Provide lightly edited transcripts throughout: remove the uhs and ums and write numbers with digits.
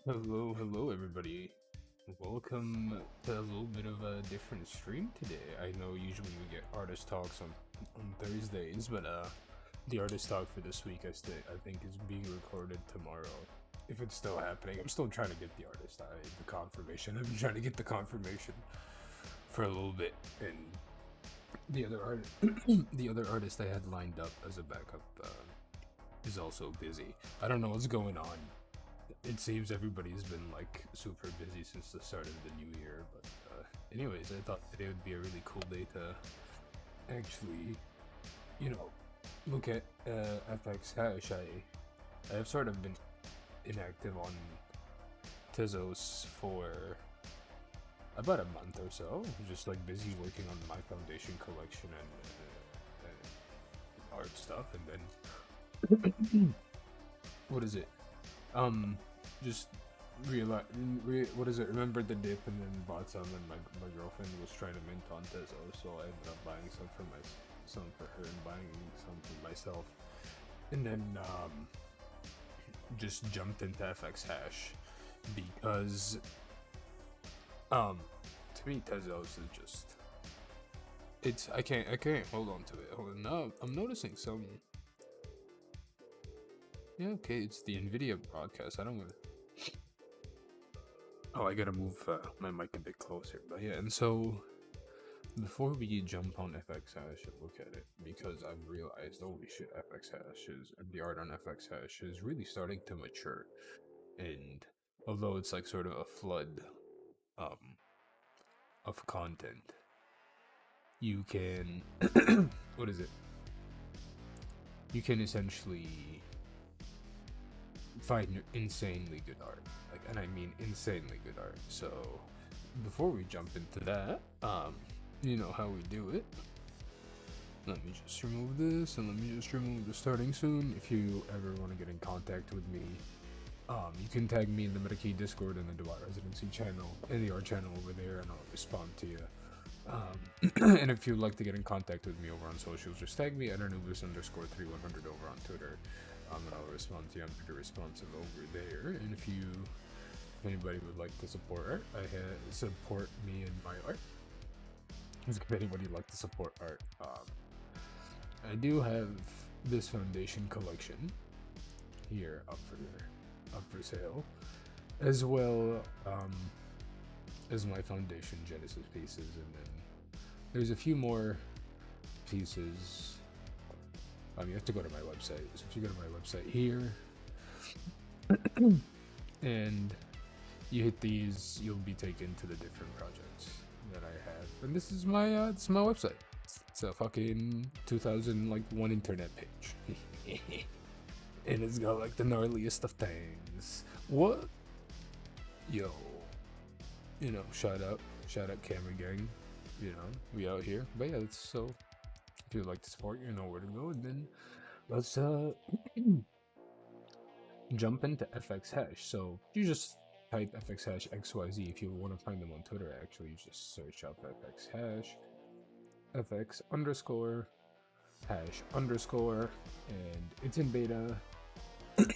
Hello, everybody. Welcome to a little bit of a different stream today. I know usually we get artist talks on Thursdays, but the artist talk for this week I think is being recorded tomorrow. If it's still happening, I'm still trying to get the confirmation. I've been trying to get the confirmation for a little bit, and the other art, the other artist I had lined up as a backup is also busy. I don't know what's going on. It seems everybody's been like super busy since the start of the new year, but anyways, I thought today would be a really cool day to actually, you know, look at FXhash. I have sort of been inactive on Tezos for about a month or so, just like busy working on my foundation collection and art stuff, and then what is it? Just what is it? Remembered the dip and then bought some, and my girlfriend was trying to mint on Tezo, so I ended up buying some for her and buying some for myself, and then just jumped into FXhash because to me Tezos is just I can't hold on to it. Hold on, now I'm noticing some. Yeah, okay, it's the NVIDIA broadcast. I don't want to. Oh, I gotta move my mic a bit closer. But yeah, and so before we jump on FXhash and look at it, because I've realized, holy shit, the art on FXhash is really starting to mature. And although it's like sort of a flood um, of content, you can, what is it? You can essentially find insanely good art, and I mean insanely good art. So before we jump into that, you know how we do it. Let me just remove this, and let me just remove the starting soon. If you ever want to get in contact with me, you can tag me in the Metakey Discord and the Duat Residency channel and the art channel over there, and I'll respond to you. And if you'd like to get in contact with me over on socials, just tag me at Anubis_3100 over on Twitter. And I'll respond to you. I'm pretty responsive over there. And if anybody would like to support art, support me and my art. If anybody would like to support art, I do have this foundation collection here up for sale, as well as my foundation Genesis pieces, and then there's a few more pieces. You have to go to my website. So if you go to my website here and you hit these, you'll be taken to the different projects that I have. And this is my website. It's a fucking 2001 internet page. And it's got like the gnarliest of things. What? Yo. You know, shout out Camera Gang. You know, we out here. But yeah, so if you'd like to support, you know where to go, and then let's jump into FXhash. So you just type FXhash XYZ. If you want to find them on Twitter, actually, you just search up FXhash, FX_hash_, and it's in beta.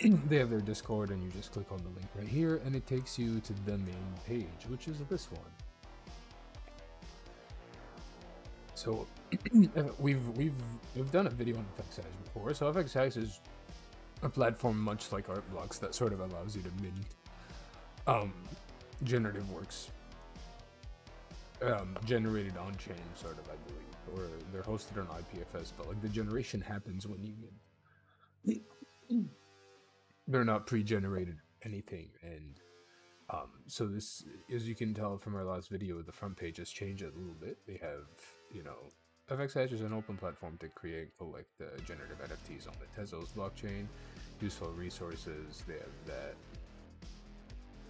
They have their Discord, and you just click on the link right here, and it takes you to the main page, which is this one. So we've done a video on FXhash before. So FXhash is a platform much like Art Blocks that sort of allows you to mint generative works generated on chain, sort of, I believe, or they're hosted on IPFS, but like the generation happens when you mint. They're not pre-generated anything, and so this, as you can tell from our last video, the front page has changed a little bit. They have, you know, FXhash is an open platform to create and collect generative NFTs on the Tezos blockchain. Useful resources, they have that.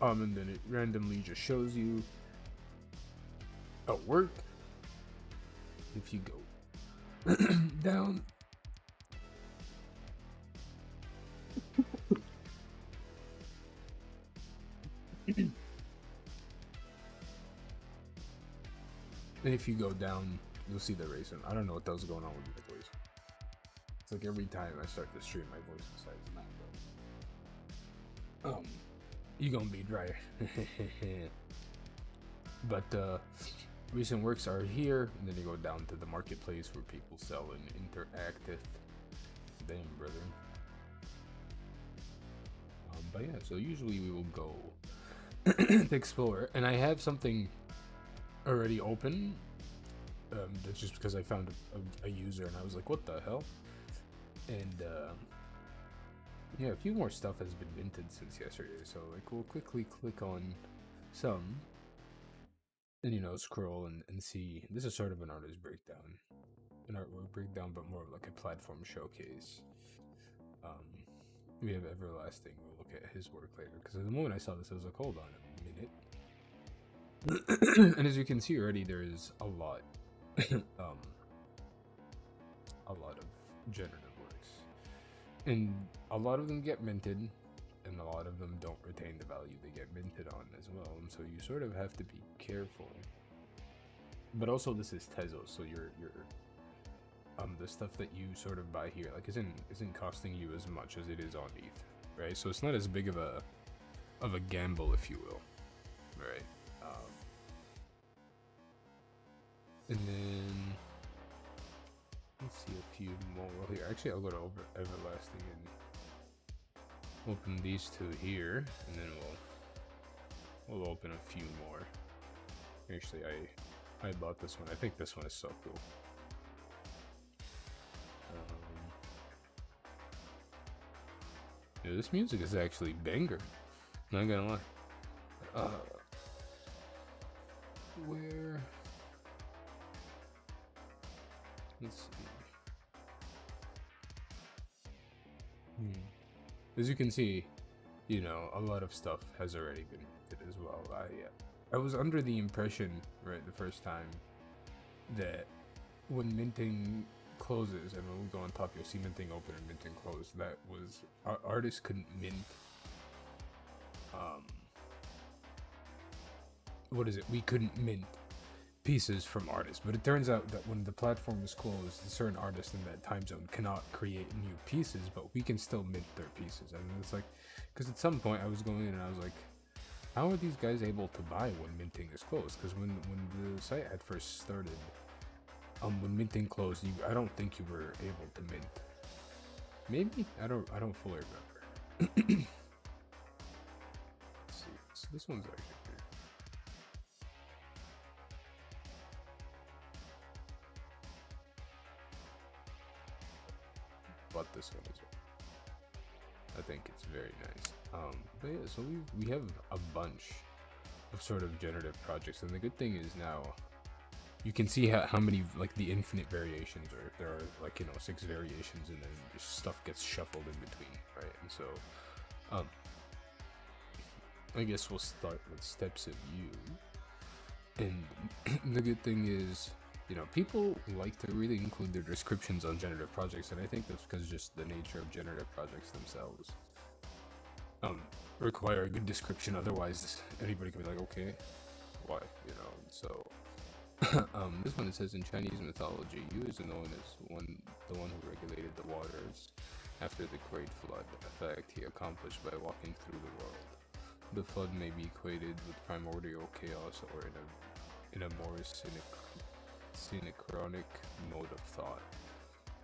And then it randomly just shows you a work. If you go down, and if you go down, you'll see the racing. I don't know what the hell's going on with my voice. It's like every time I start to stream, my voice decides not to. You gonna be dry. But recent works are here, and then you go down to the marketplace where people sell and interactive. Damn, brother. But yeah, so usually we will go to explore, and I have something already open. That's just because I found a user, and I was like, what the hell? And yeah, a few more stuff has been minted since yesterday, so like we'll quickly click on some, and you know, scroll and see. This is sort of an artist breakdown, an artwork breakdown, but more of like a platform showcase. We have Everlasting. We'll look at his work later, because at the moment I saw this, I was like, hold on a minute. And as you can see already, there is a lot, a lot of generative works, and a lot of them get minted, and a lot of them don't retain the value they get minted on as well. And so you sort of have to be careful. But also, this is Tezos, so you're the stuff that you sort of buy here like isn't costing you as much as it is on ETH, right? So it's not as big of a gamble, if you will, right? And then let's see a few more here. Actually, I'll go to Everlasting and open these two here, and then we'll open a few more. Actually, I bought this one. I think this one is so cool. Yeah, this music is actually banger. Not gonna lie. Where? Let's see. As you can see, you know, a lot of stuff has already been minted as well. I was under the impression, right, the first time, that when minting closes, and when we go on top, you'll see minting open and minting close. That was artists couldn't mint. What is it? We couldn't mint pieces from artists, but it turns out that when the platform is closed, certain artists in that time zone cannot create new pieces, but we can still mint their pieces. And it's like, because at some point I was going in and I was like, how are these guys able to buy when minting is closed? Because when the site had first started, when minting closed, I don't think you were able to mint. Maybe? I don't fully remember. Let's see. So this one's actually here. But this one as well. I think it's very nice. But yeah, so we have a bunch of sort of generative projects, and the good thing is now you can see how many, like, the infinite variations, or if there are, like, you know, 6 variations, and then just stuff gets shuffled in between, right? And so I guess we'll start with steps of view. And the good thing is, you know, people like to really include their descriptions on generative projects, and I think that's because just the nature of generative projects themselves require a good description. Otherwise, anybody can be like, okay, why, you know? So this one, it says, in Chinese mythology, Yu is known as the one who regulated the waters after the Great Flood, effect he accomplished by walking through the world. The flood may be equated with primordial chaos, or in a more synchronic mode of thought.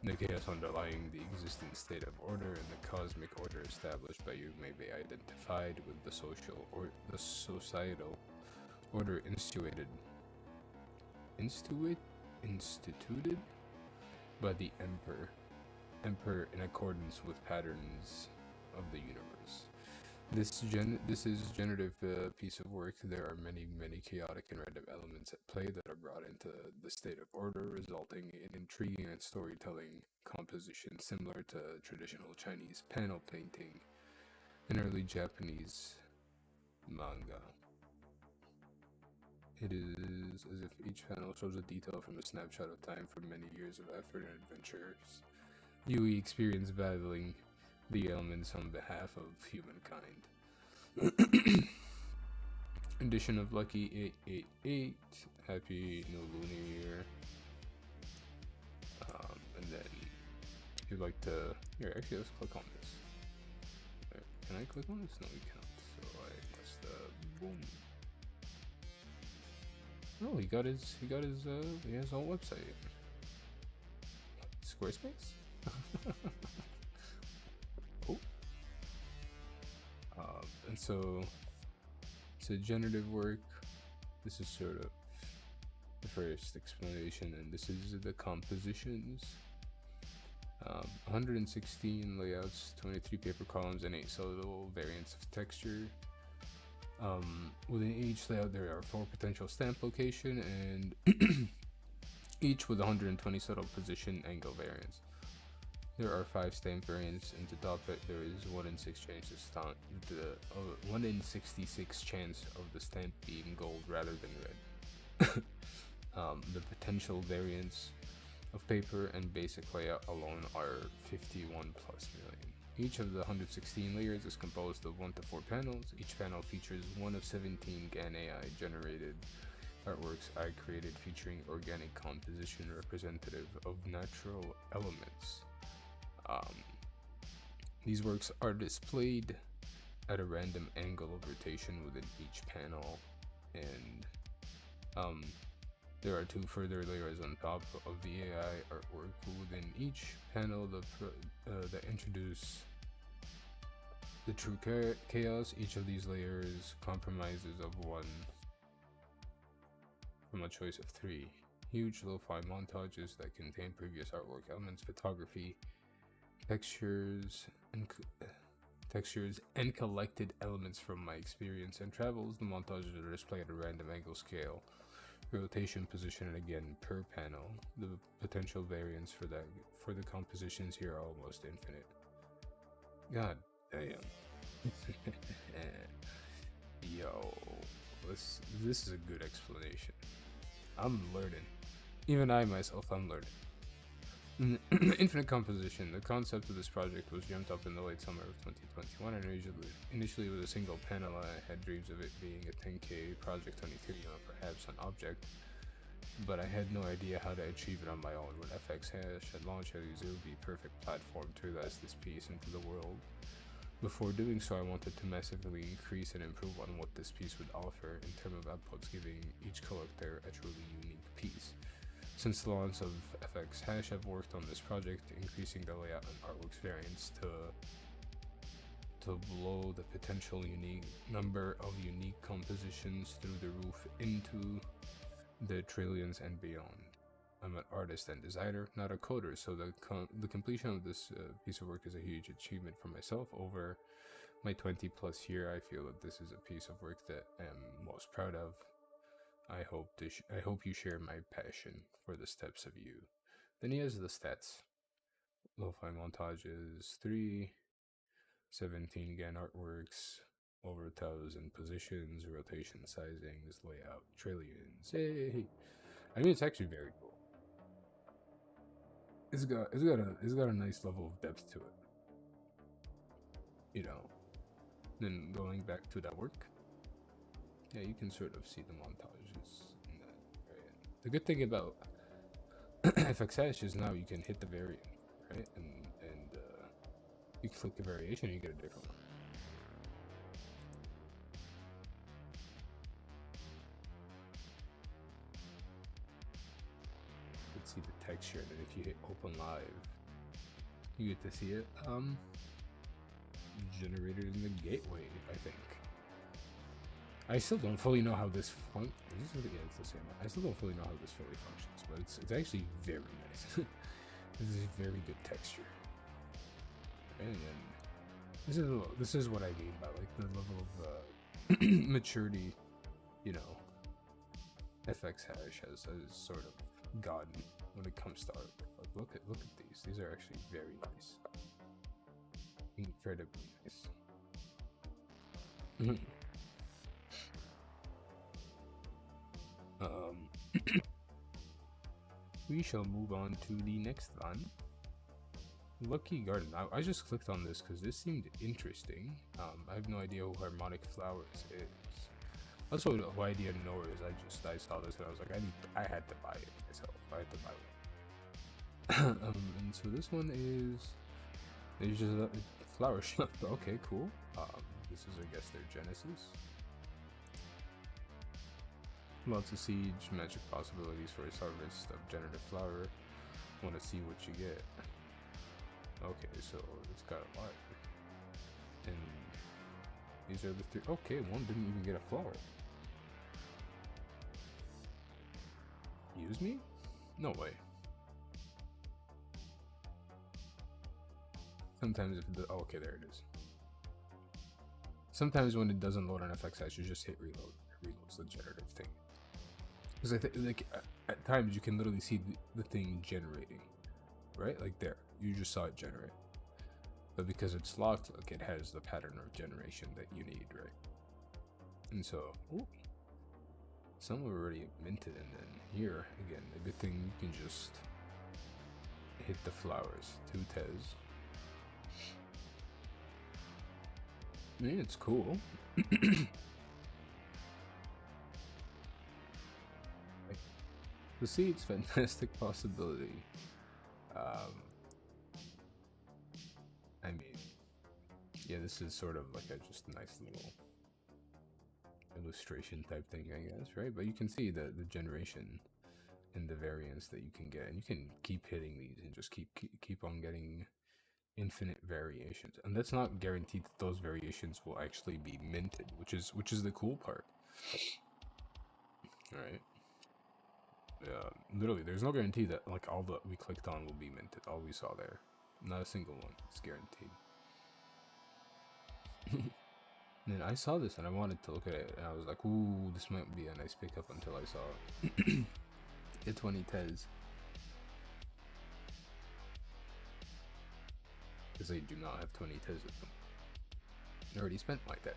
The chaos underlying the existing state of order and the cosmic order established by you may be identified with the societal order instituted by the emperor in accordance with patterns of the universe. This is generative piece of work. There are many chaotic and random elements at play that are brought into the state of order, resulting in intriguing and storytelling composition similar to traditional Chinese panel painting and early Japanese manga. It is as if each panel shows a detail from a snapshot of time from many years of effort and adventures Yui experienced battling the elements on behalf of humankind. Edition of Lucky 888. Happy New Lunar Year. And then if you'd like to, here, actually, let's click on this. Can I click on this? No, we cannot. So I Boom. Oh, he got his he has his own website. Squarespace? Oh. And so generative work. This is sort of the first explanation, and this is the compositions. 116 layouts, 23 paper columns, and 8 solo variants of texture. Within each layout there are 4 potential stamp location, and each with 120 subtle position angle variants. There are 5 stamp variants, and to top it there is 1 in 6 chance to stamp the 1 in 66 chance of the stamp being gold rather than red. The potential variants of paper and basic layout alone are 51 plus million. Each of the 116 layers is composed of 1 to 4 panels. Each panel features 1 of 17 GAN AI generated artworks I created featuring organic composition representative of natural elements. These works are displayed at a random angle of rotation within each panel, and there are 2 further layers on top of the AI artwork within each panel that introduce the true chaos. Each of these layers compromises of 1 from a choice of 3 huge lo-fi montages that contain previous artwork elements, photography, textures, and collected elements from my experience and travels. The montages are displayed at a random angle, scale, rotation, position, and again per panel. The potential variants for the compositions here are almost infinite. God damn. Yo, this is a good explanation. I'm learning. Even I myself, I'm learning. Infinite composition. The concept of this project was dreamt up in the late summer of 2021, and initially with a single panel. I had dreams of it being a 10K project on Ethereum, or perhaps on Object, but I had no idea how to achieve it on my own. When FXhash had launched, I used it would be a perfect platform to realize this piece into the world. Before doing so, I wanted to massively increase and improve on what this piece would offer in terms of outputs, giving each collector a truly unique piece. Since the launch of FXhash, I've worked on this project, increasing the layout and artworks variants to blow the potential unique number of unique compositions through the roof into the trillions and beyond. I'm an artist and designer, not a coder, so the completion of this piece of work is a huge achievement for myself. Over my 20 plus year, I feel that this is a piece of work that I'm most proud of. I hope you share my passion for the steps of you. Then he has the stats. Lo-fi montages, 3, 17 GAN artworks, over 1,000 positions, rotation sizings, layout, trillions. Hey! I mean, it's actually very cool. It's got a nice level of depth to it. You know. Then going back to that work. Yeah, you can sort of see the montages in that variant. The good thing about FXhash is now you can hit the variant, right? And you click the variation and you get a different one. Let's see the texture, and then if you hit open live, you get to see it generated in the gateway, I think. I still don't fully know how this it's the same. I still don't fully know how this fully functions, but it's actually very nice. This is very good texture, and then this is what I mean by like the level of maturity, you know. FXhash has sort of gotten when it comes to art. Like look at these. These are actually very nice, incredibly nice. We shall move on to the next one. Lucky Garden. I just clicked on this because this seemed interesting. I have no idea who Harmonic Flowers is. Also, no idea nor is. I saw this and I was like, I had to buy it myself. I had to buy one. And so this one is there's just a flower shop. Okay, cool. This is I guess their Genesis. Lots of siege, magic possibilities for his harvest of generative flower. Want to see what you get. Okay, so it's got a lot. And these are the three. Okay, one didn't even get a flower. Use me? No way. Sometimes if the, oh, okay, there it is. Sometimes when it doesn't load on FXhash, you just hit reload. It reloads the generative thing. Because I think, like, at times you can literally see the thing generating, right? Like there, you just saw it generate. But because it's locked, like it has the pattern of generation that you need, right? And so, ooh, some are already minted, and then here again, a good thing you can just hit the flowers. 2 Tez. I mean, it's cool. Like, the seed's fantastic possibility. I mean, yeah, this is sort of like a just nice little illustration type thing, I guess, right? But you can see the generation and the variance that you can get, and you can keep hitting these and just keep on getting infinite variations, and that's not guaranteed that those variations will actually be minted, which is the cool part. All right. Literally, there's no guarantee that like all that we clicked on will be minted. All we saw there, not a single one. It's guaranteed. And then I saw this and I wanted to look at it, and I was like, ooh, this might be a nice pickup, until I saw it. Get 20 Tez. Because they do not have 20 Tez with them. I already spent my Tez.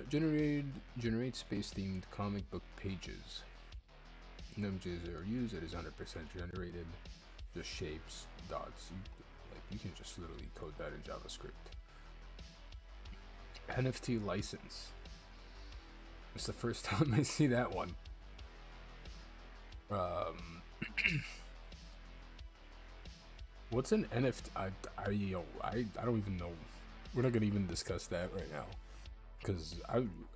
Generate space-themed comic book pages. No images are used, it is 100% generated. Just shapes, dots. You can just literally code that in JavaScript. NFT license. It's the first time I see that one. What's an NFT? I don't even know. We're not gonna even discuss that right now, because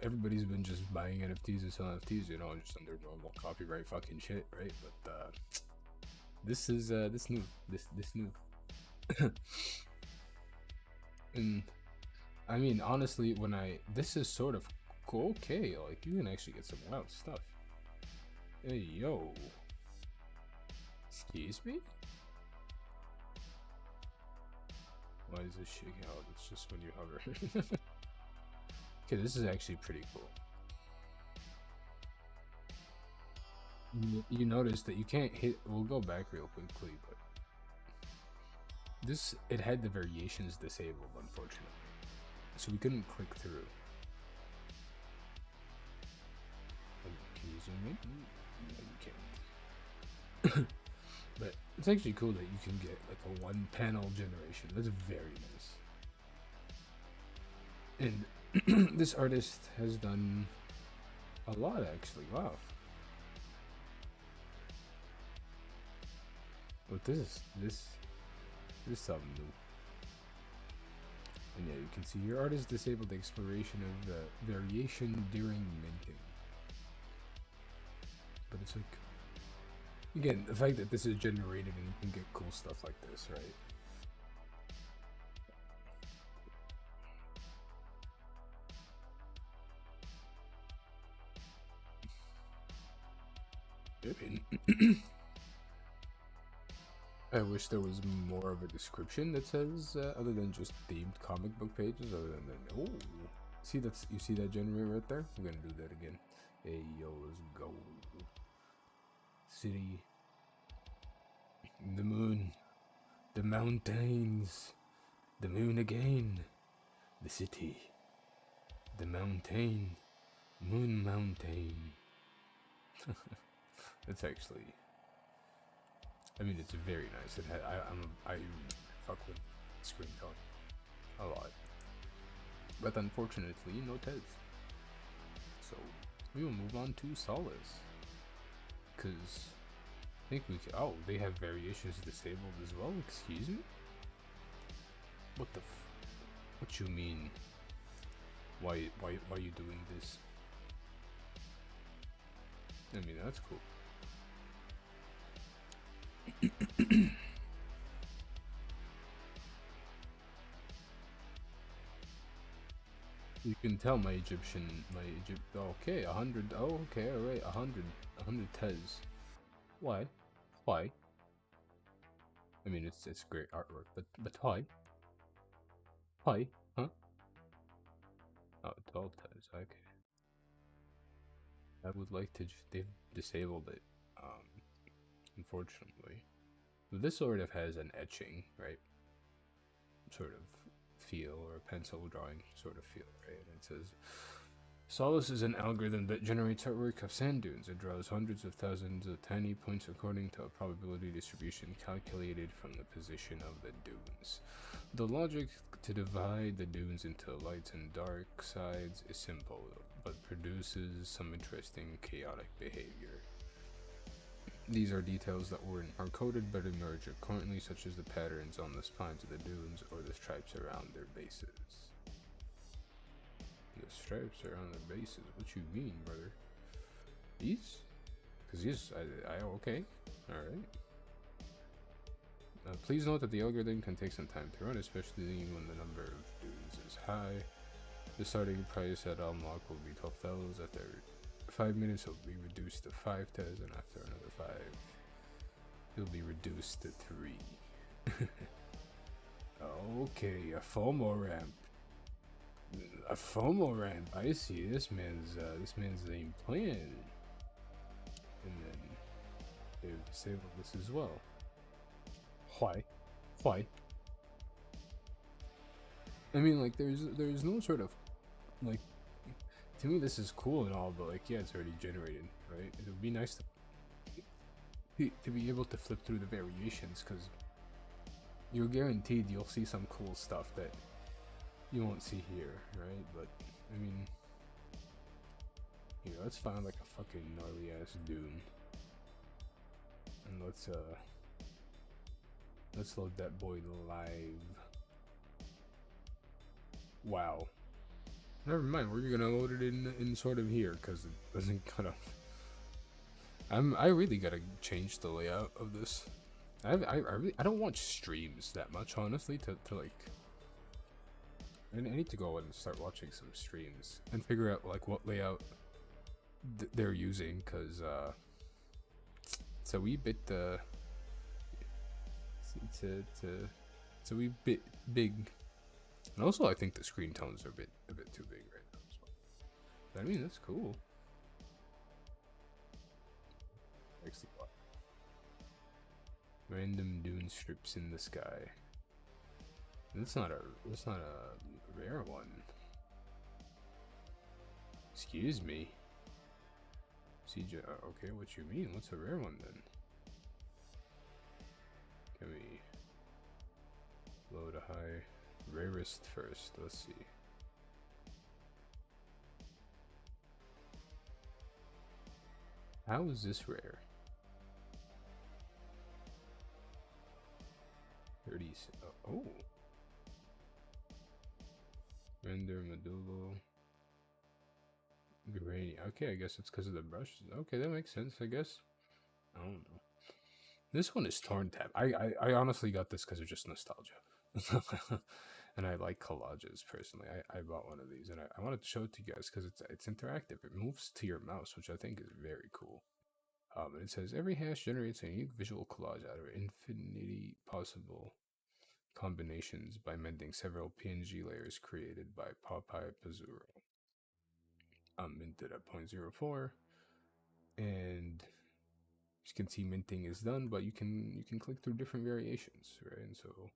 everybody's been just buying NFTs and selling NFTs, you know, just under normal copyright fucking shit, right? But this is this new. And I mean, honestly, this is sort of cool. Okay, like you can actually get some wild stuff. Hey yo, excuse me. Why is this shaking out? It's just when you hover. Okay, this is actually pretty cool. You notice that you can't hit. We'll go back real quickly, but it had the variations disabled, unfortunately, so we couldn't click through. Can you zoom in? No, you can't. But it's actually cool that you can get like a 1-panel generation. That's very nice. And this artist has done a lot, actually. Wow. But this is something new. And yeah, you can see your artist disabled the exploration of the variation during minting. But it's like, again, the fact that this is generated and you can get cool stuff like this, right? I mean, I wish there was more of a description that says, other than just themed comic book pages, other than, oh, you see that generator right there? We're gonna do that again. Hey, yo, let's go. City, the moon, the mountains, the moon again, the city, the mountain, moon mountain. It's actually, I mean, it's very nice. I fuck with screen tone a lot, but unfortunately, no Tez. So we will move on to Solace, because I think we can. Oh, they have variations disabled as well. Excuse me. What the? What you mean? Why you doing this? I mean, that's cool. You can tell my okay, 100, oh, okay, alright, 100 Tez. Why? Why? I mean, it's great artwork, but why? Why? Huh? Oh, 12 Tez, okay. I would like to they've disabled it, unfortunately. This sort of has an etching, right? Sort of feel, or pencil drawing sort of feel, right? And it says, Solace is an algorithm that generates artwork of sand dunes. It draws hundreds of thousands of tiny points according to a probability distribution calculated from the position of the dunes. The logic to divide the dunes into light and dark sides is simple, but produces some interesting chaotic behavior. These are details that weren't hard-coded but emerge currently, such as the patterns on the spines of the dunes or the stripes around their bases. The stripes around their bases? What you mean, brother? These? Because these, okay. Alright. Please note that the algorithm can take some time to run, especially when the number of dunes is high. The starting price at unlock will be 12,000. After 5 minutes, it will be reduced to 5 Tez, and after another 5, it will be reduced to 3. Okay, a FOMO ramp. A FOMO ramp. I see. This man's game plan. And then they've disabled this as well. Why? Why? I mean, like, there's no sort of, like, to me this is cool and all, but like, yeah, it's already generated, right? It would be nice to be able to flip through the variations, because you're guaranteed you'll see some cool stuff that you won't see here, right? But I mean, here, let's find like a fucking gnarly ass dune, and let's load that boy live. Wow. Never mind, we're gonna load it in sort of here, because it doesn't kind of. I really gotta change the layout of this. I don't watch streams that much, honestly, to like. I need to go and start watching some streams and figure out like what layout they're using, because it's a wee bit it's a wee bit big. And also, I think the screen tones are a bit too big right now as well. But I mean, that's cool. Actually, what? Random dune strips in the sky. That's not a rare one. Excuse me. CJ, okay, what you mean? What's a rare one then? Can we load a high? Rarest first, let's see. How is this rare? 30. Oh. Render Medulla. Grainy. Okay, I guess it's because of the brushes. Okay, that makes sense, I guess. I don't know. This one is Torn Tab. I honestly got this because of just nostalgia. And I like collages personally. I bought one of these, and I wanted to show it to you guys because it's interactive. It moves to your mouse, which I think is very cool. And it says every hash generates a unique visual collage out of infinity possible combinations by mending several PNG layers created by Popeye Pazuro. Minted at 0.04, and as you can see, minting is done, but you can click through different variations, right? And so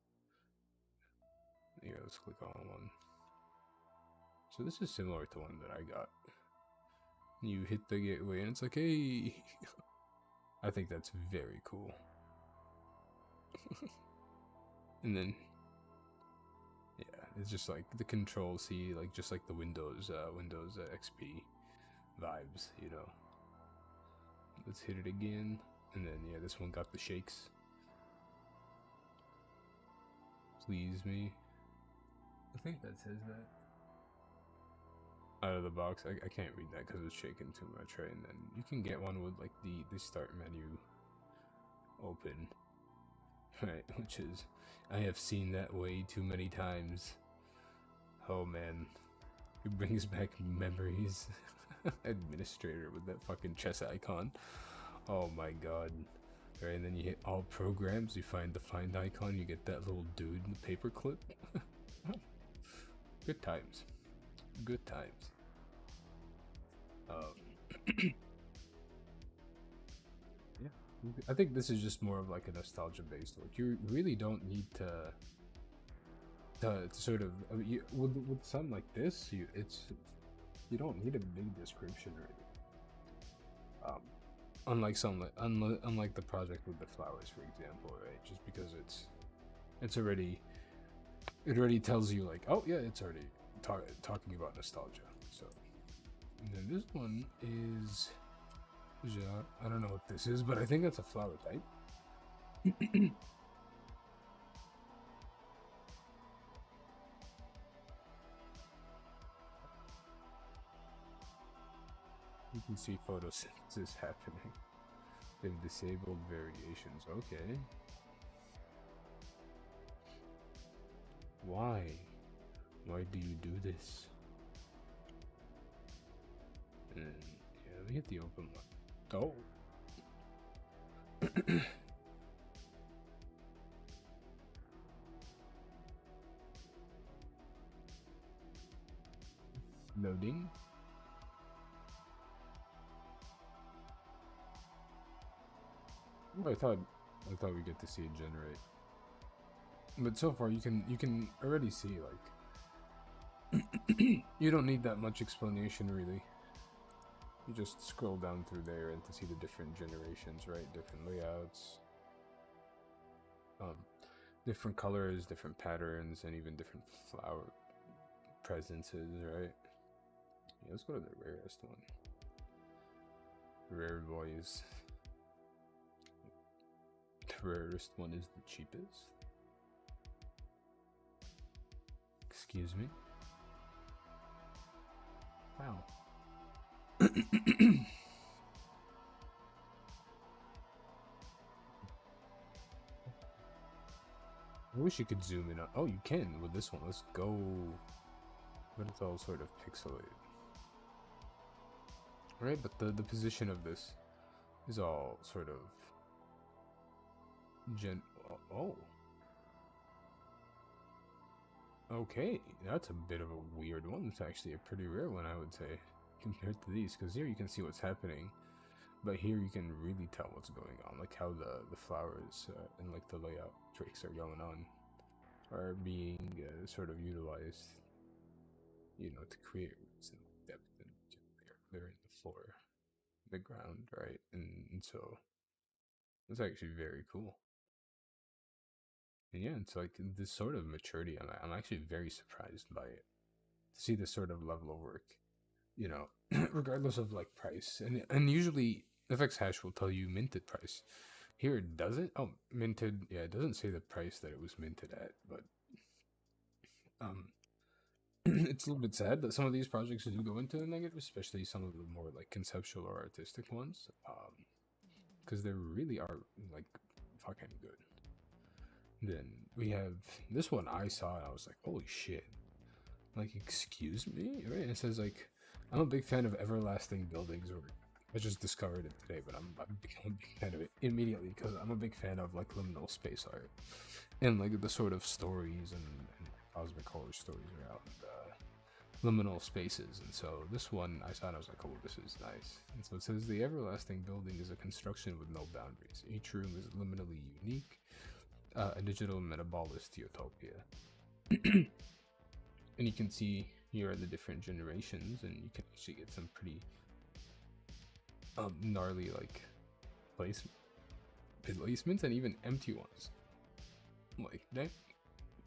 yeah, let's click on one. So this is similar to one that I got. You hit the gateway and it's like, hey. I think that's very cool. And then yeah, it's just like the Control C, like just like the Windows XP vibes, you know. Let's hit it again, and then yeah, this one got the shakes. Please me. I think that says that. out of the box. I can't read that because it's shaking too much, right? And then you can get one with like the start menu open, right? Which is, I have seen that way too many times. Oh man, it brings back memories. Administrator with that fucking chess icon. Oh my god. Right, and then you hit all programs, you find the find icon, you get that little dude in the paperclip. Good times. Good times. Yeah, I think this is just more of like a nostalgia based work. You really don't need to sort of, I mean, with something like this, you don't need a big description really. Unlike some unlike the project with the flowers, for example, right? Just because it's already, it already tells you like, oh yeah, it's already talking about nostalgia. So, and then this one is, I don't know what this is, but I think that's a flower type. You can see photosynthesis happening. They've disabled variations. Okay. Why? Why do you do this? And yeah, let me hit the open one. Oh. Loading. I thought we get to see it generate, but so far you can already see like you don't need that much explanation really. You just scroll down through there and to see the different generations, right? Different layouts, different colors, different patterns, and even different flower presences, right? Yeah, let's go to the rarest one. Rare boys. The rarest one is the cheapest. Excuse me. Wow. I wish you could zoom in on. Oh, you can with this one. Let's go. But it's all sort of pixelated. Right, but the position of this is all sort of oh. Okay, that's a bit of a weird one. It's actually a pretty rare one, I would say, compared to these, because here you can see what's happening, but here you can really tell what's going on, like how the flowers and like the layout tricks are going on, are being sort of utilized, you know, to create roots and depth, and they're in the floor, the ground, right? And so it's actually very cool. And yeah, it's like this sort of maturity. I'm actually very surprised by it, to see this sort of level of work, you know, regardless of like price. And usually FXhash will tell you minted price. Here it doesn't. Oh, minted. Yeah, it doesn't say the price that it was minted at, but it's a little bit sad that some of these projects do go into the negative, especially some of the more like conceptual or artistic ones, because they really are like fucking good. Then we have this one I saw and I was like, holy shit. Like, excuse me? Right? And it says, like, I'm a big fan of everlasting buildings, or I just discovered it today, but I'm becoming a big fan of it immediately because I'm a big fan of, like, liminal space art. And, like, the sort of stories and cosmic horror stories around liminal spaces. And so this one I saw and I was like, oh, this is nice. And so it says, the everlasting building is a construction with no boundaries. Each room is liminally unique. A digital metabolist utopia. And you can see here are the different generations, and you can actually get some pretty gnarly like placements and even empty ones. Like that.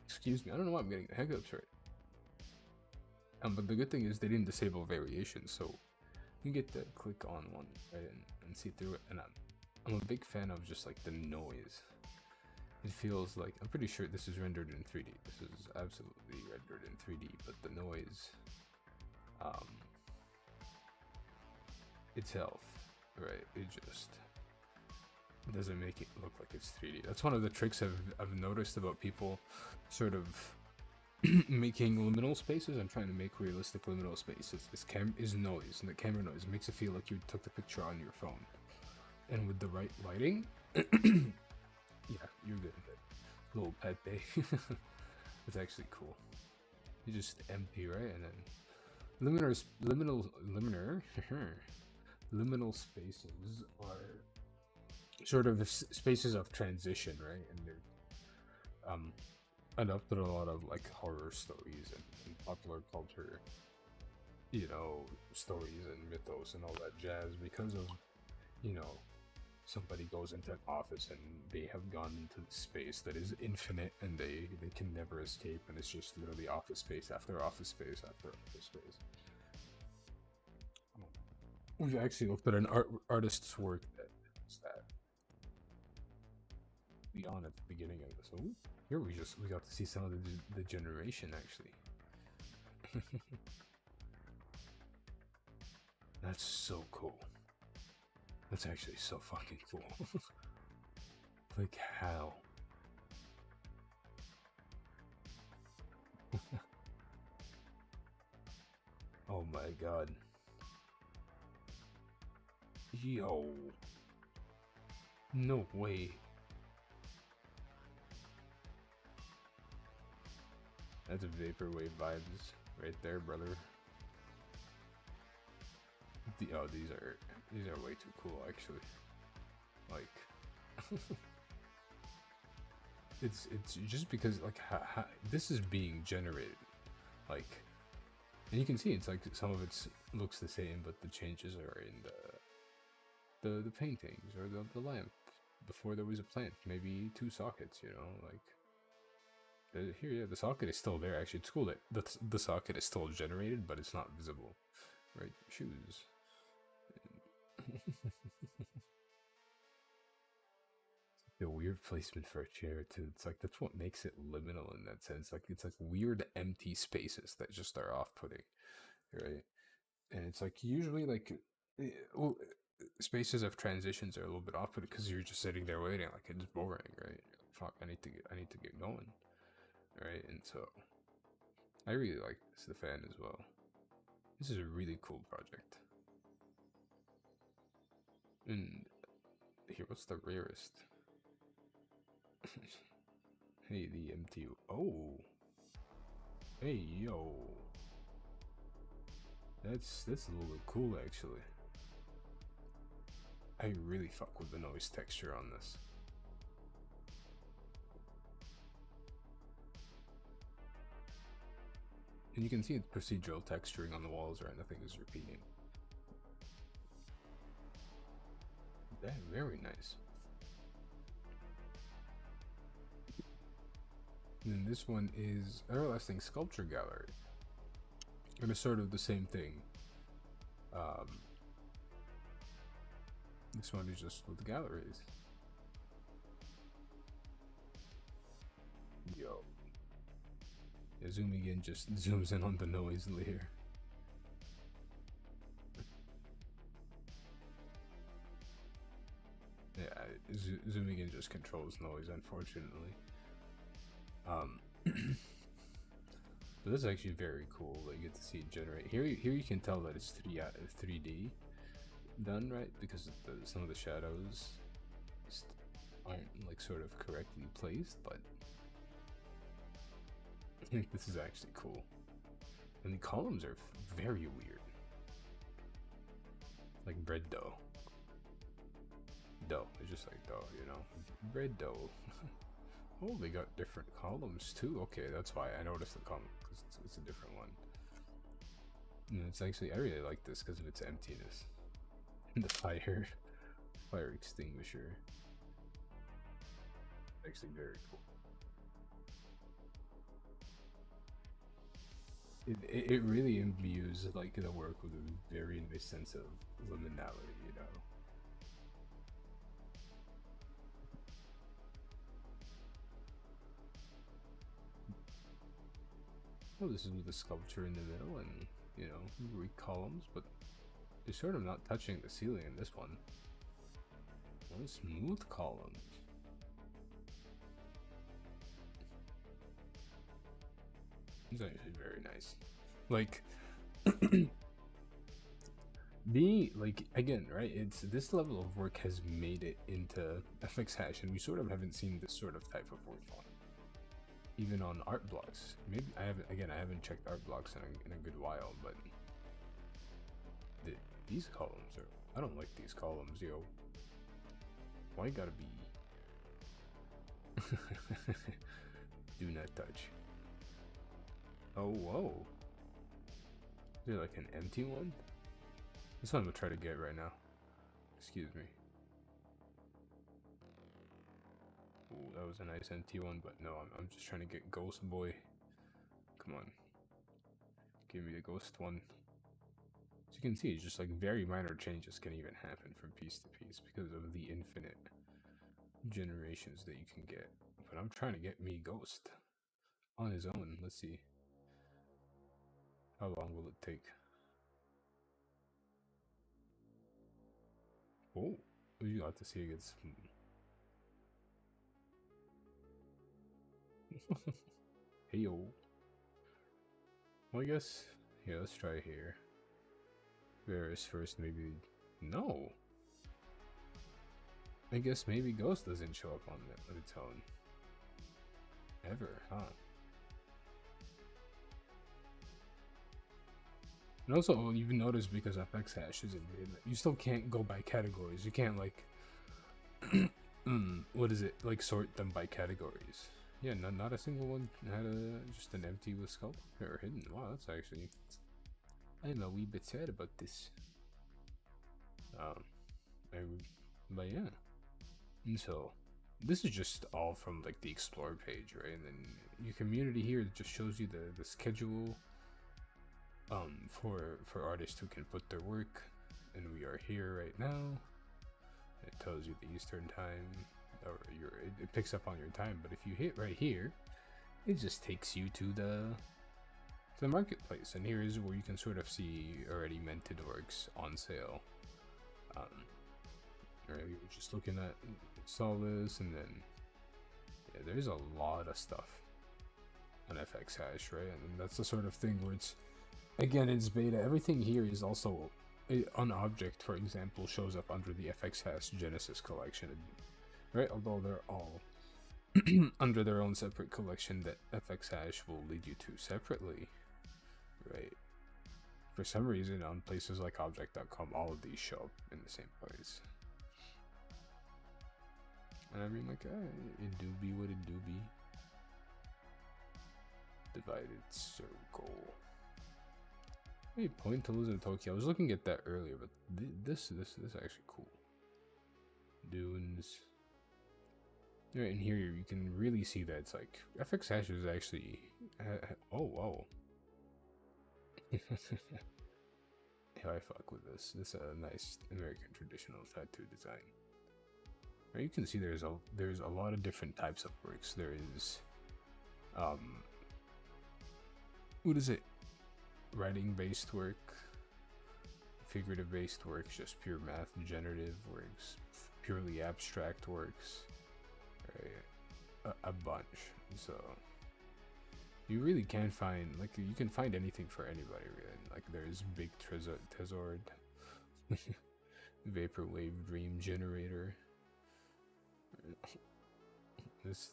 Excuse me, I don't know why I'm getting the hiccups right. But the good thing is they didn't disable variations, so you get to click on one, right, and see through it. And I'm a big fan of just like the noise. It feels like, I'm pretty sure this is rendered in 3D. This is absolutely rendered in 3D, but the noise um, itself, right? It just doesn't make it look like it's 3D. That's one of the tricks I've noticed about people sort of making liminal spaces and trying to make realistic liminal spaces is noise, and the camera noise makes it feel like you took the picture on your phone. And with the right lighting, yeah, you're good. Little pet bay. It's actually cool. You just empty, right? And then liminal spaces are sort of spaces of transition, right? And they're adopted a lot of like horror stories and popular culture, you know, stories and mythos and all that jazz, because of, you know, somebody goes into an office and they have gone into space that is infinite and they can never escape, and it's just literally office space after office space after office space. We've actually looked at an artist's work that is that beyond at the beginning of this. Oh, here we got to see some of the generation actually. That's so cool. That's actually so fucking cool. Like how? Oh my god. Yo. No way. That's a vaporwave vibes right there, brother. Oh, these are way too cool, actually. Like, it's just because like how this is being generated, like, and you can see it's like some of it looks the same, but the changes are in the paintings or the lamp. Before there was a plant, maybe 2 sockets, you know, like here, yeah, the socket is still there. Actually, it's cool that the socket is still generated, but it's not visible, right? Shoes. The weird placement for a chair too. It's like that's what makes it liminal in that sense. Like it's like weird empty spaces that just are off-putting, right? And it's like usually like well, spaces of transitions are a little bit off-putting because you're just sitting there waiting, like it's boring, right? Fuck, I need to get going, right? And so I really like this, the fan as well. This is a really cool project. And here, what's the rarest? Hey, the MT. Oh. Hey, yo. That's a little bit cool, actually. I really fuck with the noise texture on this. And you can see the procedural texturing on the walls, right? Nothing is repeating. That very nice. And then this one is Everlasting Sculpture Gallery. And it's sort of the same thing. This one is just with the galleries. Yo. Yeah, zooming in just zooms in on the noise layer. Yeah, zooming in just controls noise, unfortunately. But this is actually very cool. Like, you get to see it generate. Here you can tell that it's 3D done, right? Because some of the shadows just aren't like sort of correctly placed, but I think this is actually cool. And the columns are very weird. Like bread dough. Dough. It's just like dough, you know? Bread dough. Oh, they got different columns too. Okay, that's why I noticed the column, because it's a different one. And it's actually, I really like this because of its emptiness. And the fire extinguisher. Actually very cool. It really imbues like the work with a very nice sense of liminality, you know. Oh, this is with the sculpture in the middle, and you know, columns, but they're sort of not touching the ceiling in this one. What smooth columns? It's actually very nice. Like, like again, right? It's this level of work has made it into FXhash, and we sort of haven't seen this sort of type of work on even on art blocks. Maybe I haven't checked art blocks in a good while, but these columns are, I don't like these columns, yo. Why gotta be do not touch. Oh, whoa. Is there like an empty one? That's what I'm gonna try to get right now. Excuse me. Ooh, that was a nice empty one, but no, I'm just trying to get Ghost Boy. Come on. Give me the Ghost one. As you can see, it's just like very minor changes can even happen from piece to piece because of the infinite generations that you can get. But I'm trying to get me Ghost on his own. Let's see. How long will it take? Oh, you got to see it gets. Hey yo. Well, I guess. Yeah, let's try here. Varus first, maybe. No. I guess maybe Ghost doesn't show up on its own. Ever, huh? And also, you've noticed because FXhash isn't made, you still can't go by categories. You can't like, what is it, like sort them by categories. Yeah, not a single one had just an empty with sculpt or hidden. Wow, that's actually, I'm a wee bit sad about this. But yeah. And so, this is just all from like the explore page, right? And then your community here just shows you the schedule for artists who can put their work, and we are here right now. It tells you the Eastern time, or it picks up on your time. But if you hit right here, it just takes you to the marketplace, and here is where you can sort of see already minted works on sale. Right, we were just looking at, saw this, and then yeah, there's a lot of stuff on FXhash, right? And that's the sort of thing where it's, again, it's beta. Everything here is also an object, for example, shows up under the FXhash Genesis collection, right? Although they're all under their own separate collection that FXhash will lead you to separately, right? For some reason, on places like object.com, all of these show up in the same place. And I mean, like, it do be what it do be. Divided circle. Hey, point to lose in Tokyo. I was looking at that earlier, but this is actually cool. Dunes. Right in here, you can really see that it's like FXhash is actually. Oh, whoa. Yeah, I fuck with this. This is a nice American traditional tattoo design. Right, you can see there's a lot of different types of works. There is, what is it? Writing based work, figurative based works, just pure math, generative works, purely abstract works, right? A bunch. So you really can find, like, you can find anything for anybody, really. Like, there's Big Tezord, Vaporwave Dream Generator, this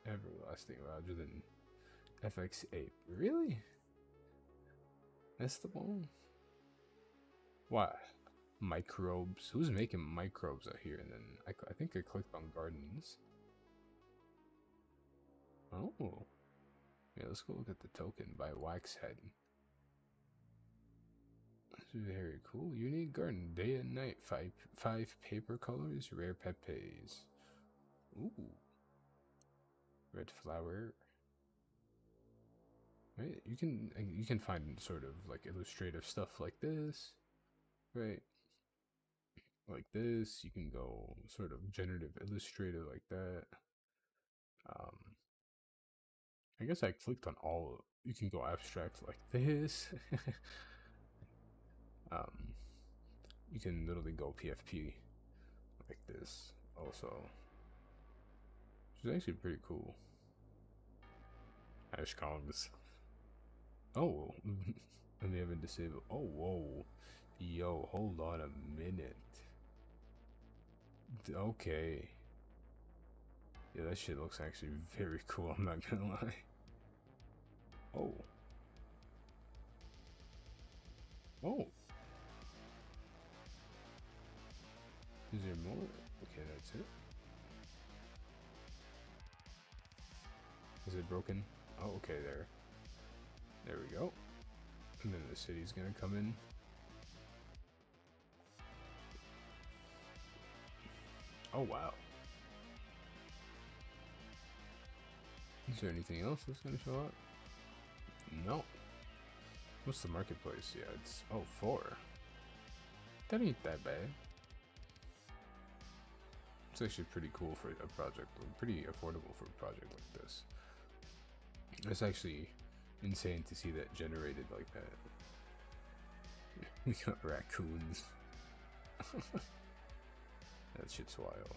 everlasting Roger than FX8. Really? That's the one? Why? Microbes. Who's making microbes out here? And then I think I clicked on gardens. Oh. Yeah, let's go look at the token by Waxhead. That's very cool. Unique garden. Day and night. Five paper colors. Rare pepes. Ooh. Red flower. Right? You can find sort of like illustrative stuff like this. Right? Like this. You can go sort of generative illustrative like that. I guess I clicked on all. You can go abstract like this. Um, you can literally go PFP like this also, which is actually pretty cool. Hash columns. Oh, and they haven't disabled. Oh, whoa. Yo, hold on a minute. Okay. Yeah, that shit looks actually very cool, I'm not gonna lie. Oh. Oh. Is there more? Okay, that's it. Is it broken? Oh, okay, there. There we go. And then the city's gonna come in. Oh, wow. Is there anything else that's gonna show up? No. What's the marketplace? Yeah, it's... Oh, 4. That ain't that bad. It's actually pretty cool for a project. Pretty affordable for a project like this. It's actually insane to see that generated like that. We got raccoons. That shit's wild.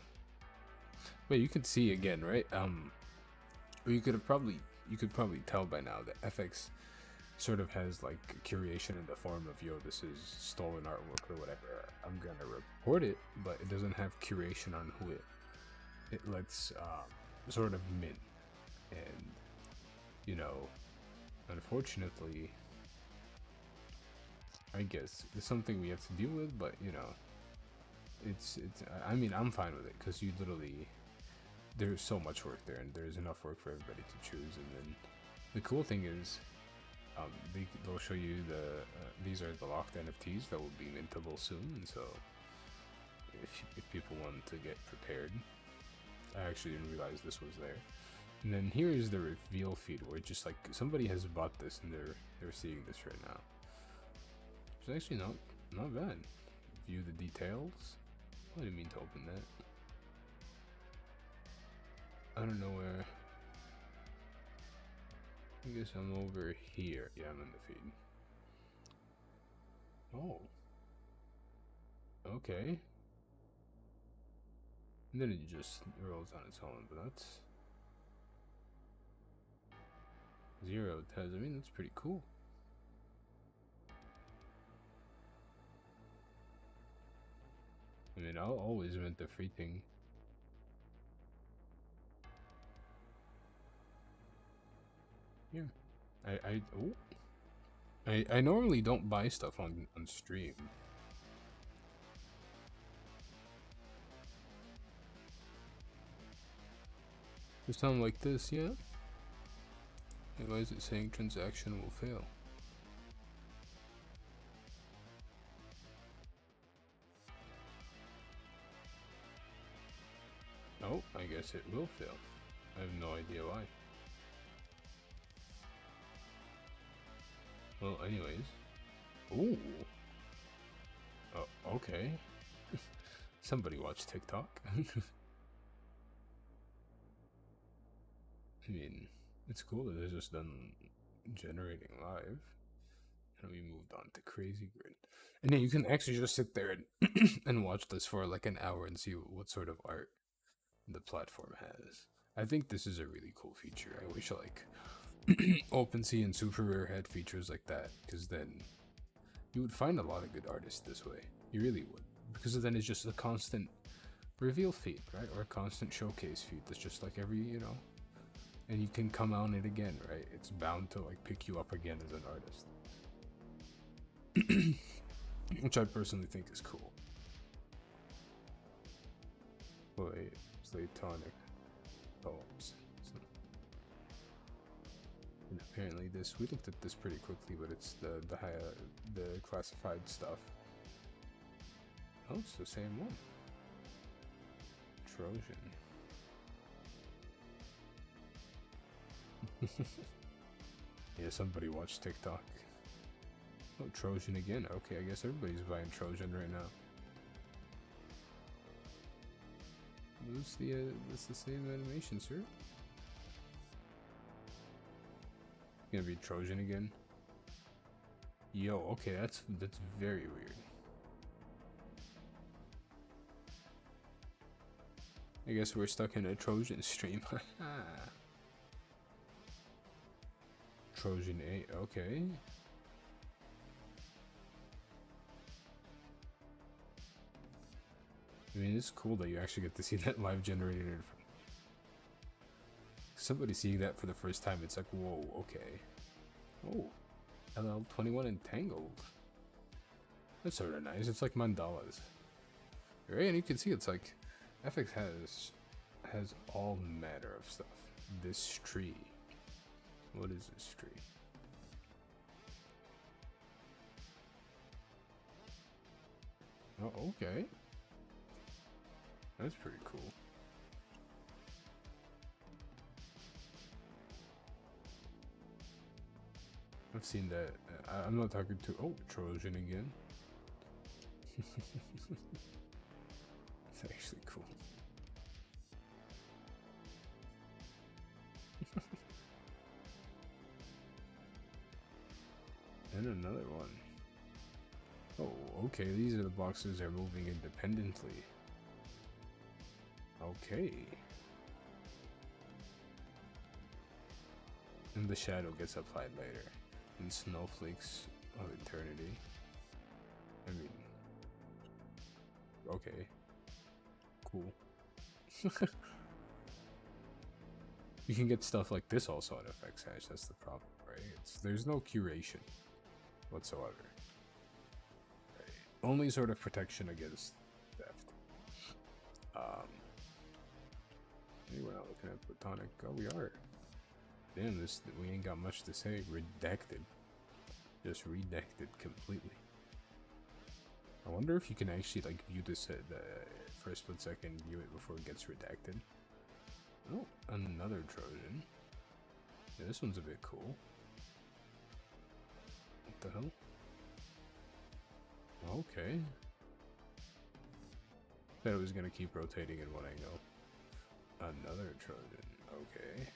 But you can see again, right? Or you could probably tell by now that FX sort of has like curation in the form of, yo, this is stolen artwork or whatever. I'm gonna report it, but it doesn't have curation on who it lets sort of mint. And you know, unfortunately, I guess it's something we have to deal with, but you know, it's I mean, I'm fine with it because you literally, there's so much work there and there's enough work for everybody to choose. And then the cool thing is they'll show you these are the locked NFTs that will be mintable soon. And so if people want to get prepared, I actually didn't realize this was there. And then here is the reveal feed where it's just like somebody has bought this and they're seeing this right now. It's actually not bad. View the details. I didn't mean to open that. I don't know where. I guess I'm over here. Yeah, I'm in the feed. Oh. Okay. And then it just rolls on its own, but that's 0 Tez. I mean, that's pretty cool. I mean, I'll always mint the free thing. Yeah. I normally don't buy stuff on stream. For something like this, yeah. Hey, why is it saying transaction will fail? Oh, I guess it will fail. I have no idea why. Well, anyways. Ooh. Oh, okay. Somebody watch TikTok. I mean, it's cool that it's just done generating live. And we moved on to Crazy Grid. And then you can actually just sit there and watch this for like an hour and see what sort of art the platform has. I think this is a really cool feature. I wish like OpenSea and Super Rare had features like that, because then you would find a lot of good artists this way. You really would, because then it's just a constant reveal feed, right? Or a constant showcase feed that's just like every, you know, and you can come on it again, right? It's bound to like pick you up again as an artist. Which I personally think is cool. Wait, Slatonic poems. And apparently this, we looked at this pretty quickly, but it's the classified stuff. Oh, it's the same one. Trojan. Yeah, somebody watched TikTok. Oh, Trojan again. Okay, I guess everybody's buying Trojan right now. What's that's the same animation, sir? Gonna be Trojan again. Yo, okay, that's very weird. I guess we're stuck in a Trojan stream. Trojan 8, okay. I mean, it's cool that you actually get to see that live generated. Somebody seeing that for the first time, it's like, whoa, okay. Oh, LL21 Entangled. That's sort of nice. It's like mandalas. Right, and you can see it's like FXhash has all manner of stuff. This tree. What is this tree? Oh, okay. That's pretty cool. I've seen that. I'm not talking to. Oh, Trojan again. It's actually cool. And another one. Oh, okay. These are the boxes that are moving independently. Okay. And the shadow gets applied later. In snowflakes of eternity. I mean, okay. Cool. You can get stuff like this also on FXhash, that's the problem, right? There's no curation whatsoever. Right. Only sort of protection against theft. We're not looking at Platonic. Oh, we are. Damn, we ain't got much to say. Redacted. Just redacted completely. I wonder if you can actually like view this for a split second, view it before it gets redacted. Oh, another Trojan. Yeah, this one's a bit cool. What the hell? Okay. Thought it was gonna keep rotating in one angle. Another Trojan. Okay.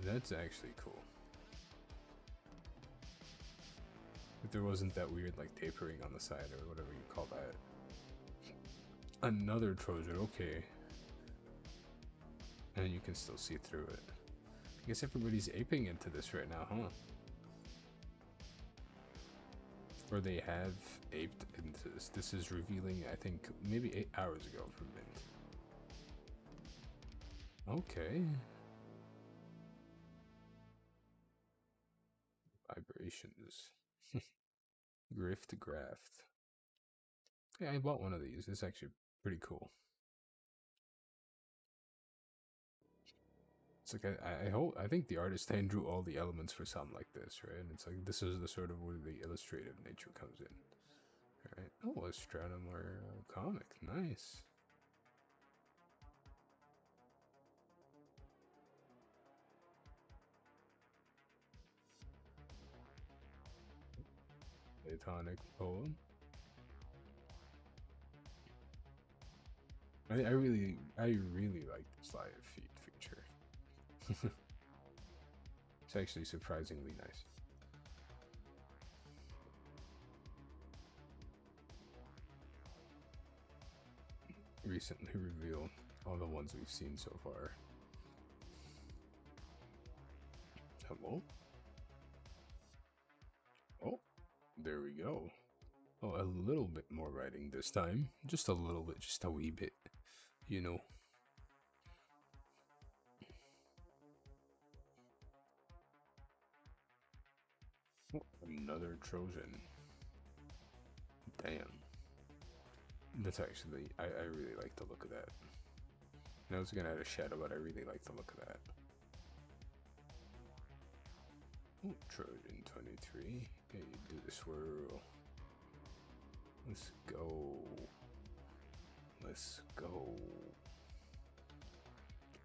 That's actually cool. If there wasn't that weird like tapering on the side or whatever you call that. Another Trojan, okay. And you can still see through it. I guess everybody's aping into this right now, huh? Or they have aped into this. This is revealing, I think, maybe 8 hours ago from Mint. Okay. Vibrations. Grift Graft. Yeah, I bought one of these. It's actually pretty cool. It's like I think the artist hand drew all the elements for something like this, right? And it's like this is the sort of where the illustrative nature comes in. Right? Oh, a Stratumar comic. Nice. Platonic poem. I really like this live feed feature. It's actually surprisingly nice. Recently revealed all the ones we've seen so far. Hello? Oh, there we go. Oh, a little bit more writing this time. Just a little bit, just a wee bit. You know. Oh, another Trojan. Damn. That's actually, I really like the look of that. And I was gonna add a shadow, but I really like the look of that. Oh, Trojan 23. Okay, you do the swirl. Let's go. Let's go.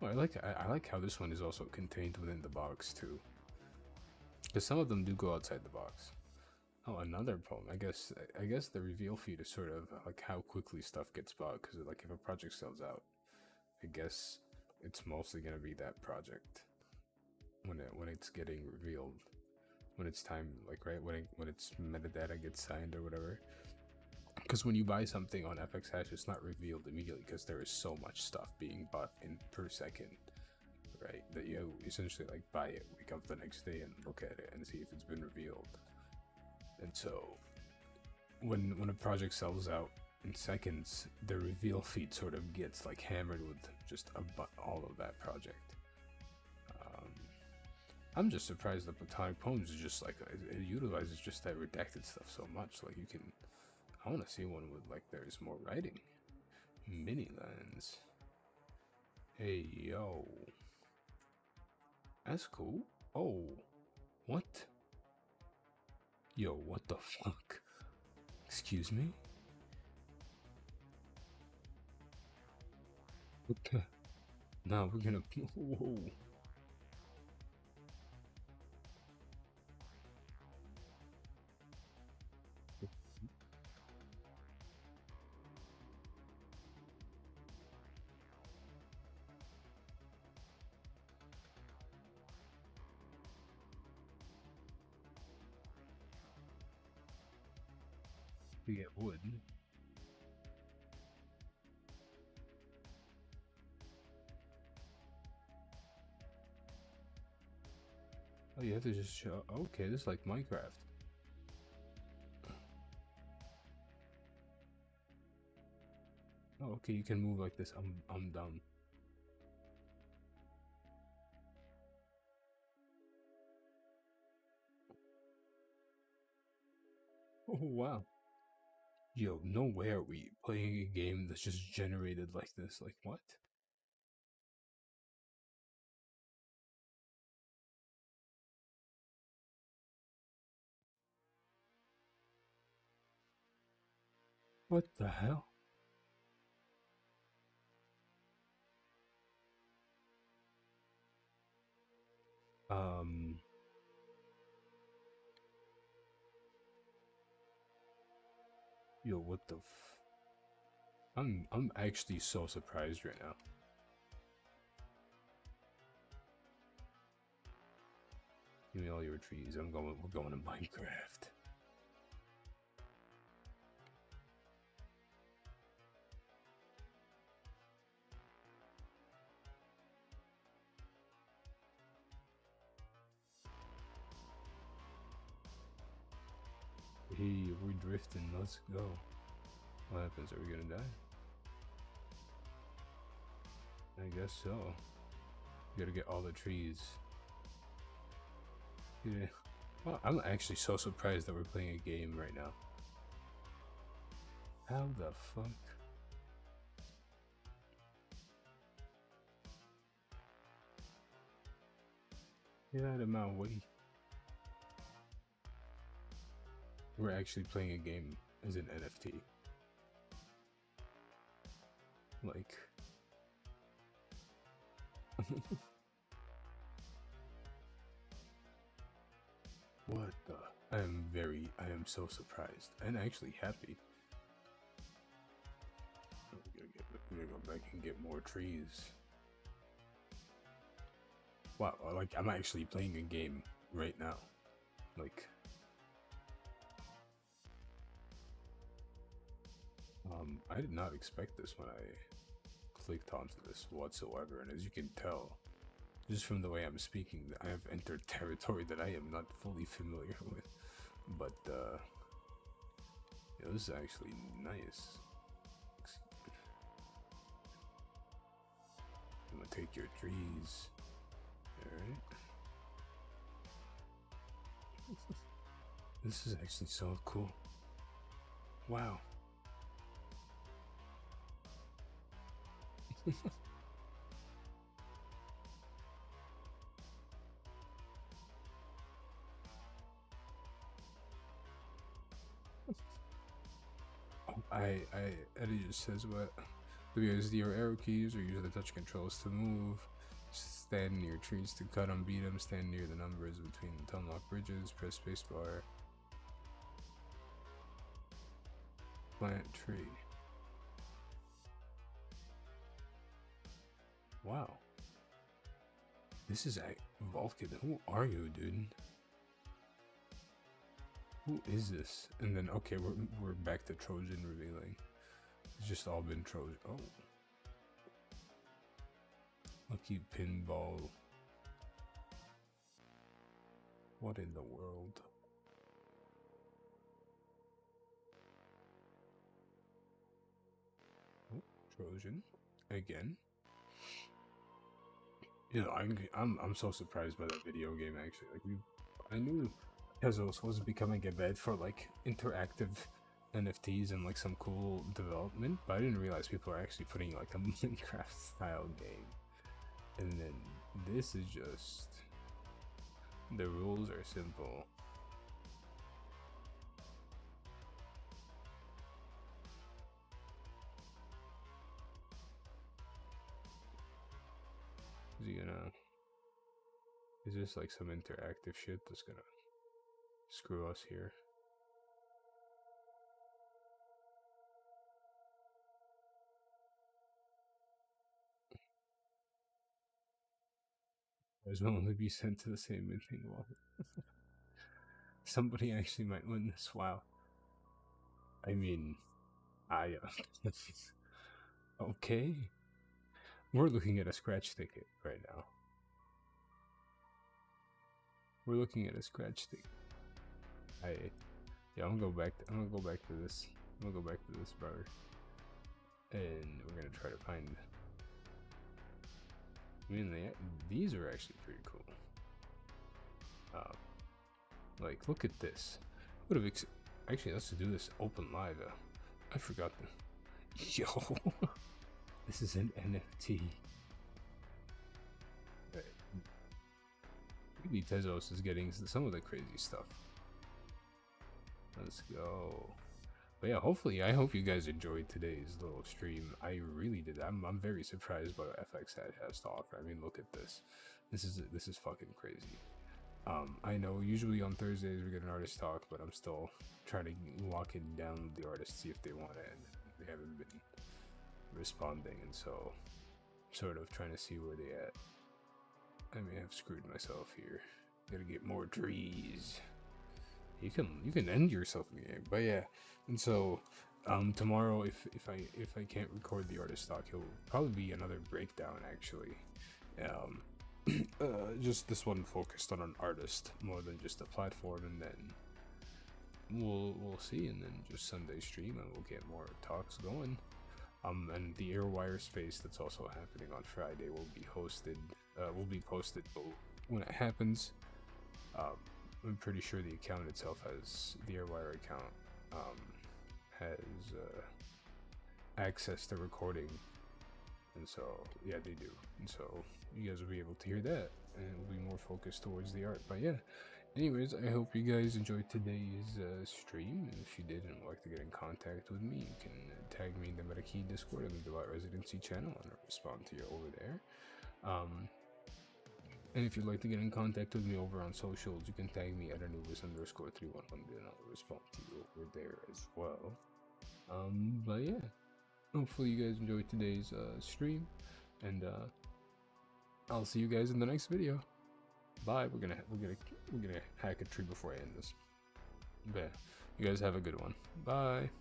Oh, I like how this one is also contained within the box too. Because some of them do go outside the box. Oh, another poem. I guess the reveal feed is sort of like how quickly stuff gets bought. Because like if a project sells out, I guess it's mostly gonna be that project when it's getting revealed. when it's time, like right when its metadata gets signed or whatever. Because when you buy something on FXhash, it's not revealed immediately because there is so much stuff being bought in per second, right? That you essentially like buy it, wake up the next day and look at it and see if it's been revealed. And so when a project sells out in seconds, the reveal feed sort of gets like hammered with just all of that project. I'm just surprised that Platonic Poems is just like it utilizes just that redacted stuff so much. Like you can, I want to see one with like there's more writing, mini lens. Hey yo, that's cool. Oh, what? Yo, what the fuck? Excuse me? Okay. Now we're gonna. Whoa. We get wood. Oh, you have to just show. Okay, this is like Minecraft. Oh, okay, you can move like this. I'm done. Oh wow. Yo, no way are we playing a game that's just generated like this? Like what? What the hell? Um. Yo, what the I'm actually so surprised right now. Give me all your trees. We're going to Minecraft. Hey, we're drifting. Let's go. What happens? Are we gonna die? I guess so. We gotta get all the trees. Yeah. Well, I'm actually so surprised that we're playing a game right now. How the fuck? Get out of my way. We're actually playing a game as an NFT. Like. What the? I am so surprised and actually happy. We're gonna go back and get more trees. Wow, like I'm actually playing a game right now. Like, I did not expect this when I clicked onto this whatsoever, and as you can tell, just from the way I'm speaking, I have entered territory that I am not fully familiar with. But yeah, this is actually nice. I'm gonna take your trees. Alright. This is actually so cool. Wow. Eddie just says what? Use your arrow keys or use the touch controls to move. Stand near trees to cut them, beat them. Stand near the numbers between to unlock bridges. Press spacebar. Plant tree. Wow. This is a Vulcan. Who are you, dude? Who is this? And then okay, we're back to Trojan revealing. It's just all been Trojan. Oh, lucky pinball. What in the world? Oh, Trojan again. You know, I'm so surprised by that video game actually. Like I knew Tezos was becoming a bed for like interactive NFTs and like some cool development, but I didn't realize people are actually putting like a Minecraft style game. And then this is just, the rules are simple. Is this like some interactive shit that's gonna screw us here? As will only be sent to the same minting wallet. Somebody actually might win this. Wow. I mean, okay. We're looking at a scratch ticket right now. We're looking at a scratch ticket. Yeah, I'm gonna go back to this. I'm gonna go back to this, brother. And we're gonna try to find. I mean, these are actually pretty cool. Like, look at this. Actually, let's do this open live. I forgot the. Yo, this is an NFT. Maybe Tezos is getting some of the crazy stuff. Let's go. But yeah, hopefully, I hope you guys enjoyed today's little stream. I really did. I'm very surprised by what FXhash has to offer. I mean, look at this. This is fucking crazy. I know usually on Thursdays we get an artist talk, but I'm still trying to lock it down with the artists, see if they want it, and they haven't been responding, and so sort of trying to see where they at. I may have screwed myself here. Gotta get more trees. You can end yourself in the game, but yeah. And so tomorrow, if I can't record the artist talk, it'll probably be another breakdown actually. Just this one focused on an artist more than just a platform, and then we'll see, and then just Sunday stream, and we'll get more talks going. And the Airwire space that's also happening on Friday will be hosted. Will be posted when it happens. I'm pretty sure the account itself has, the Airwire account has access to recording, and so yeah, they do, and so you guys will be able to hear that, and it will be more focused towards the art. But yeah, anyways, I hope you guys enjoyed today's stream, and if you did and would like to get in contact with me, you can tag me in the Metakey Discord and the Duat Residency channel, and I'll respond to you over there. And if you'd like to get in contact with me over on socials, you can tag me at Anubis_3100, and I'll respond to you over there as well. But yeah, hopefully you guys enjoyed today's stream, and I'll see you guys in the next video. Bye. We're gonna hack a tree before I end this. But you guys have a good one. Bye.